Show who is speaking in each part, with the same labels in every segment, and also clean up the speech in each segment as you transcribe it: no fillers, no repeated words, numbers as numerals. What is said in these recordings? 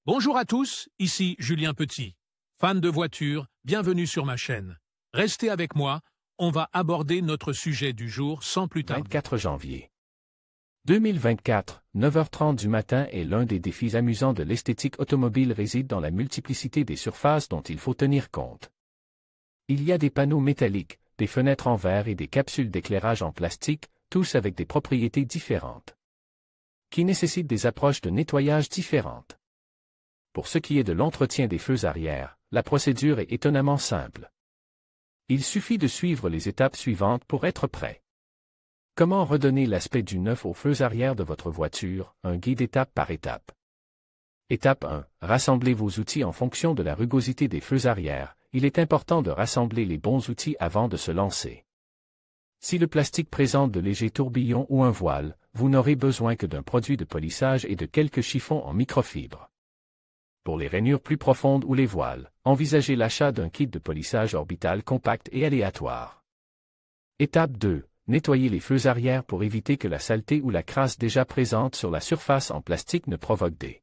Speaker 1: Bonjour à tous, ici Julien Petit. Fan de voitures, bienvenue sur ma chaîne. Restez avec moi, on va aborder notre sujet du jour sans plus tarder.
Speaker 2: 24 janvier 2024, 9h30 du matin est l'un des défis amusants de l'esthétique automobile réside dans la multiplicité des surfaces dont il faut tenir compte. Il y a des panneaux métalliques, des fenêtres en verre et des capsules d'éclairage en plastique, tous avec des propriétés différentes, qui nécessitent des approches de nettoyage différentes. Pour ce qui est de l'entretien des feux arrière, la procédure est étonnamment simple. Il suffit de suivre les étapes suivantes pour être prêt. Comment redonner l'aspect du neuf aux feux arrière de votre voiture, un guide étape par étape. Étape 1. Rassemblez vos outils en fonction de la rugosité des feux arrière. Il est important de rassembler les bons outils avant de se lancer. Si le plastique présente de légers tourbillons ou un voile, vous n'aurez besoin que d'un produit de polissage et de quelques chiffons en microfibre. Pour les rainures plus profondes ou les voiles, envisagez l'achat d'un kit de polissage orbital compact et aléatoire. Étape 2. Nettoyez les feux arrière pour éviter que la saleté ou la crasse déjà présente sur la surface en plastique ne provoque des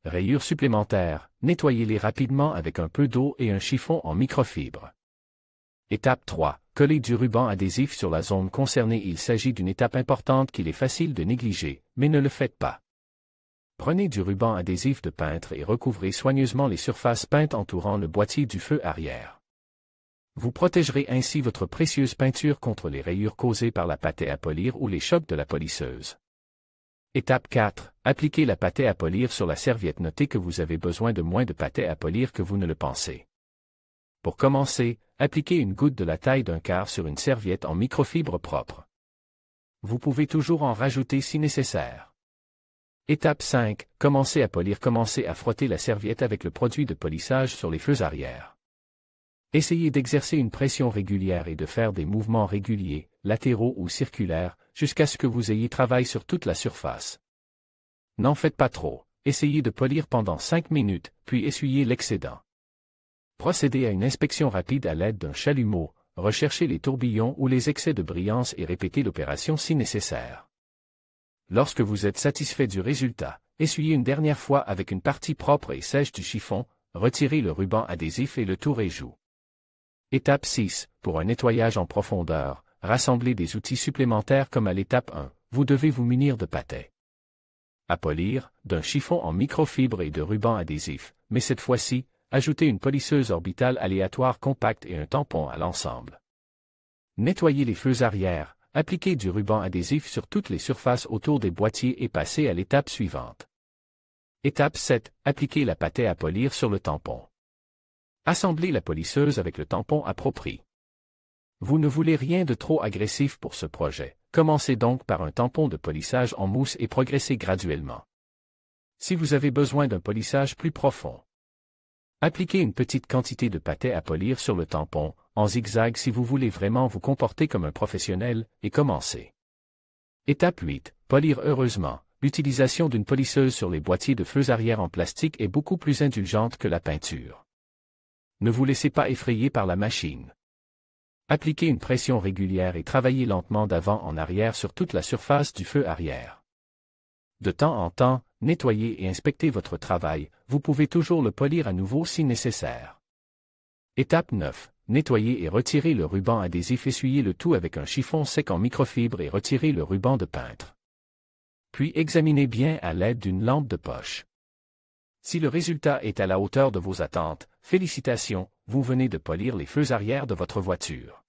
Speaker 2: rayures supplémentaires. Nettoyez-les rapidement avec un peu d'eau et un chiffon en microfibre. Étape 3. Collez du ruban adhésif sur la zone concernée. Il s'agit d'une étape importante qu'il est facile de négliger, mais ne le faites pas. Prenez du ruban adhésif de peintre et recouvrez soigneusement les surfaces peintes entourant le boîtier du feu arrière. Vous protégerez ainsi votre précieuse peinture contre les rayures causées par la pâtée à polir ou les chocs de la polisseuse. Étape 4. Appliquez la pâtée à polir sur la serviette. Notez que vous avez besoin de moins de pâtée à polir que vous ne le pensez. Pour commencer, appliquez une goutte de la taille d'un quart sur une serviette en microfibre propre. Vous pouvez toujours en rajouter si nécessaire. Étape 5. Commencez à polir. Commencez à frotter la serviette avec le produit de polissage sur les feux arrière. Essayez d'exercer une pression régulière et de faire des mouvements réguliers, latéraux ou circulaires, jusqu'à ce que vous ayez travaillé sur toute la surface. N'en faites pas trop. Essayez de polir pendant 5 minutes, puis essuyez l'excédent. Procédez à une inspection rapide à l'aide d'un chalumeau, recherchez les tourbillons ou les excès de brillance et répétez l'opération si nécessaire. Lorsque vous êtes satisfait du résultat, essuyez une dernière fois avec une partie propre et sèche du chiffon, retirez le ruban adhésif et le tout réjoue. Étape 6. Pour un nettoyage en profondeur, rassemblez des outils supplémentaires comme à l'étape 1, vous devez vous munir de pâtée à polir, d'un chiffon en microfibre et de ruban adhésif, mais cette fois-ci, ajoutez une polisseuse orbitale aléatoire compacte et un tampon à l'ensemble. Nettoyez les feux arrière. Appliquez du ruban adhésif sur toutes les surfaces autour des boîtiers et passez à l'étape suivante. Étape 7. Appliquez la pâtée à polir sur le tampon. Assemblez la polisseuse avec le tampon approprié. Vous ne voulez rien de trop agressif pour ce projet. Commencez donc par un tampon de polissage en mousse et progressez graduellement. Si vous avez besoin d'un polissage plus profond, appliquez une petite quantité de pâtée à polir sur le tampon, en zigzag si vous voulez vraiment vous comporter comme un professionnel, et commencez. Étape 8. Polir heureusement. L'utilisation d'une polisseuse sur les boîtiers de feux arrière en plastique est beaucoup plus indulgente que la peinture. Ne vous laissez pas effrayer par la machine. Appliquez une pression régulière et travaillez lentement d'avant en arrière sur toute la surface du feu arrière. De temps en temps, nettoyez et inspectez votre travail, vous pouvez toujours le polir à nouveau si nécessaire. Étape 9. Nettoyez et retirez le ruban adhésif. Essuyez le tout avec un chiffon sec en microfibre et retirez le ruban de peintre. Puis examinez bien à l'aide d'une lampe de poche. Si le résultat est à la hauteur de vos attentes, félicitations, vous venez de polir les feux arrière de votre voiture.